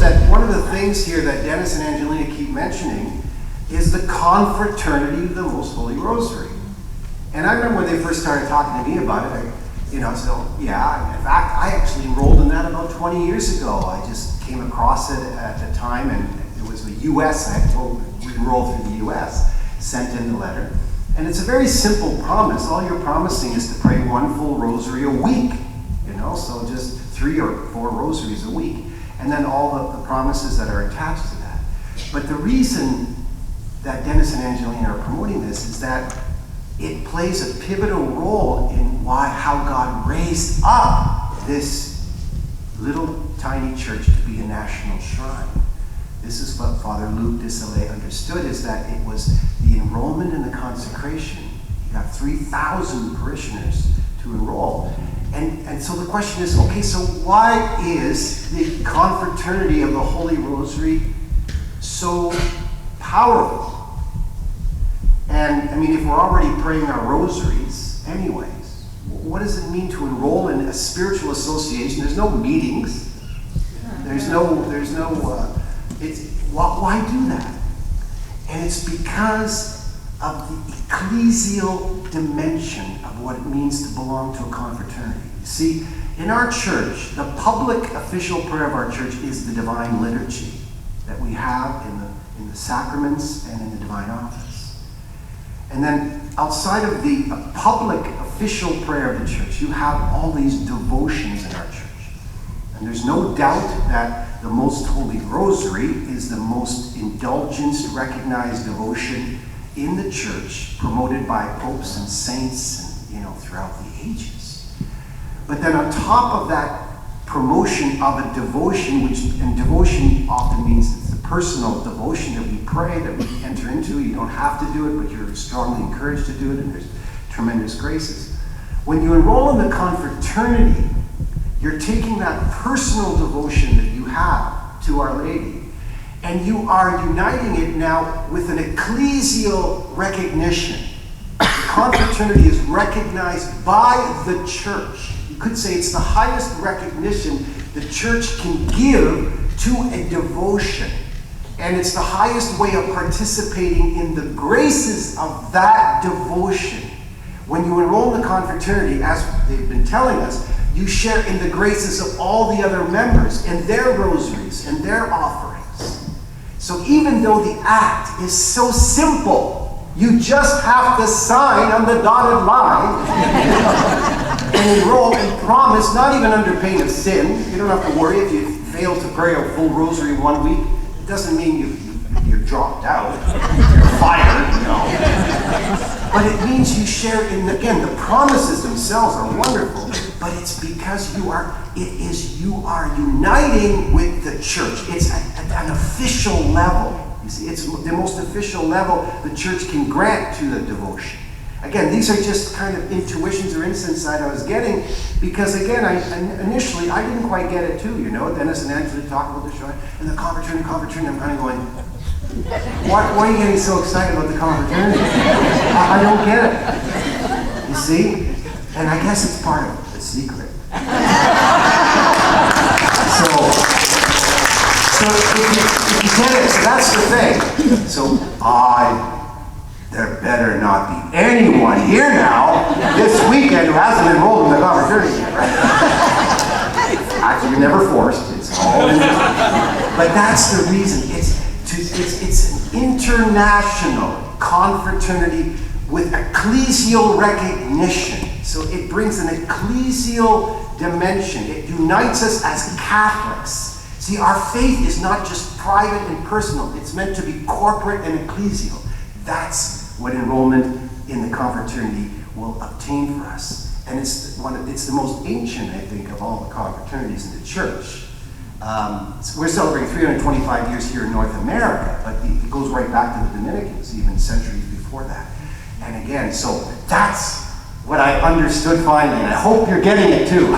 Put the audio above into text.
that one of the things here that Dennis and Angelina keep mentioning is the Confraternity of the Most Holy Rosary. And I remember when they first started talking to me about it, I said, oh, yeah, in fact, I actually enrolled in that about 20 years ago. I just came across it at the time, and it was the U.S. I had to enroll through the U.S., sent in the letter. And it's a very simple promise. All you're promising is to pray one full rosary a week, so just 3 or 4 rosaries a week. And then all the promises that are attached to that. But the reason that Dennis and Angelina are promoting this is that it plays a pivotal role in how God raised up this little tiny church to be a national shrine. This is what Father Luc de Salé understood, is that it was the enrollment and the consecration. He got 3,000 parishioners to enroll. And so the question is, okay, so why is the Confraternity of the Holy Rosary so powerful? And I mean, if we're already praying our rosaries anyways, what does it mean to enroll in a spiritual association? There's no meetings. Why do that? And it's because of the ecclesial dimension of what it means to belong to a confraternity. You see, in our church, the public official prayer of our church is the divine liturgy that we have in the sacraments and in the divine office. And then outside of the public official prayer of the church, you have all these devotions in our church. And there's no doubt that the Most Holy Rosary is the most indulgenced, recognized devotion in the church, promoted by popes and saints and, throughout the ages. But then on top of that promotion of a devotion, and devotion often means it's the personal devotion that we pray, that we enter into. You don't have to do it, but you're strongly encouraged to do it, and there's tremendous graces. When you enroll in the confraternity, you're taking that personal devotion that you have to Our Lady, and you are uniting it now with an ecclesial recognition. The confraternity is recognized by the church. You could say it's the highest recognition the church can give to a devotion. And it's the highest way of participating in the graces of that devotion. When you enroll in the confraternity, as they've been telling us, you share in the graces of all the other members and their rosaries and their offerings. So even though the act is so simple, you just have to sign on the dotted line and enroll and promise, not even under pain of sin. You don't have to worry if you fail to pray a full rosary 1 week. It doesn't mean you're dropped out, you're fired, But it means you share in, again, the promises themselves are wonderful, but it's because you are uniting with the church. It's at an official level. You see, it's the most official level the church can grant to the devotion. Again, these are just kind of intuitions or insights that I was getting, because again, initially I didn't quite get it too, Dennis and Angela talk about the shrine, and the confraternity, I'm kind of going, why are you getting so excited about the confraternity? I don't get it. You see? And I guess it's part of the secret. So if you get it, so that's the thing. So there better not be anyone here now this weekend who hasn't enrolled in the confraternity yet, right? Actually, you're never forced. It's all in. But that's the reason. It's an international confraternity with ecclesial recognition. So it brings an ecclesial dimension. It unites us as Catholics. See, our faith is not just private and personal. It's meant to be corporate and ecclesial. That's what enrollment in the confraternity will obtain for us. And it's the most ancient, I think, of all the confraternities in the church. We're celebrating 325 years here in North America, but it goes right back to the Dominicans, even centuries before that. And again, so that's what I understood finally, and I hope you're getting it too.